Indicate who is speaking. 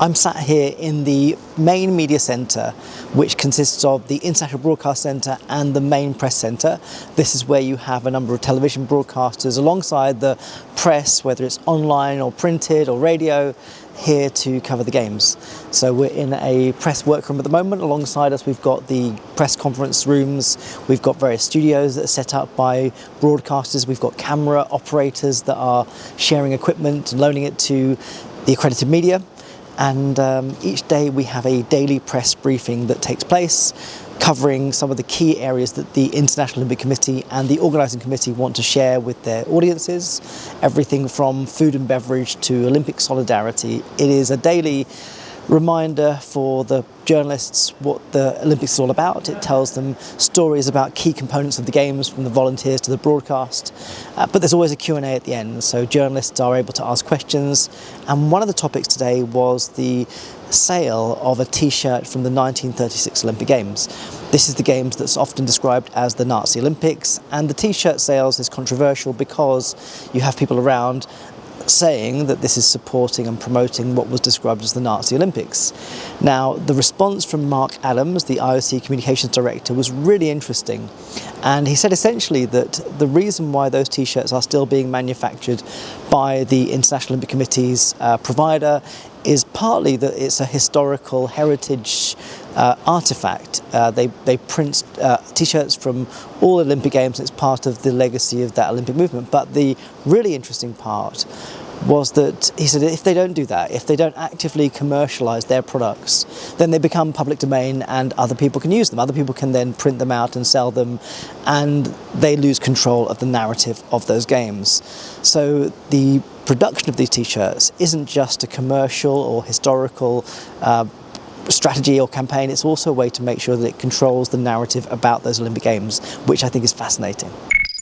Speaker 1: I'm sat here in the main media centre, which consists of the International Broadcast Centre and the main press centre. This is where you have a number of television broadcasters alongside the press, whether it's online or printed or radio, here to cover the games. So we're in a press workroom at the moment. Alongside us we've got the press conference rooms, we've got various studios that are set up by broadcasters, we've got camera operators that are sharing equipment and loaning it to the accredited media. And each day we have a daily press briefing that takes place, covering some of the key areas that the International Olympic Committee and the organising committee want to share with their audiences. Everything from food and beverage to Olympic solidarity. It is a daily reminder for the journalists what the Olympics is all about. It tells them stories about key components of the games, from the volunteers to the broadcast, but there's always a Q&A at the end, so journalists are able to ask questions. And one of the topics today was the sale of a t-shirt from the 1936 Olympic Games. This is the games that's often described as the Nazi Olympics, and the t-shirt sales is controversial because you have people around saying that this is supporting and promoting what was described as the Nazi Olympics. Now, the response from Mark Adams, the IOC Communications Director, was really interesting, and he said essentially that the reason why those t-shirts are still being manufactured by the International Olympic Committee's provider is partly that it's a historical heritage artifact. They print t-shirts from all Olympic Games. It's part of the legacy of that Olympic movement. But the really interesting part was that he said if they don't do that, if they don't actively commercialise their products, then they become public domain and other people can use them. Other people can then print them out and sell them, and they lose control of the narrative of those games. So the production of these t-shirts isn't just a commercial or historical strategy or campaign, it's also a way to make sure that it controls the narrative about those Olympic Games, which I think is fascinating.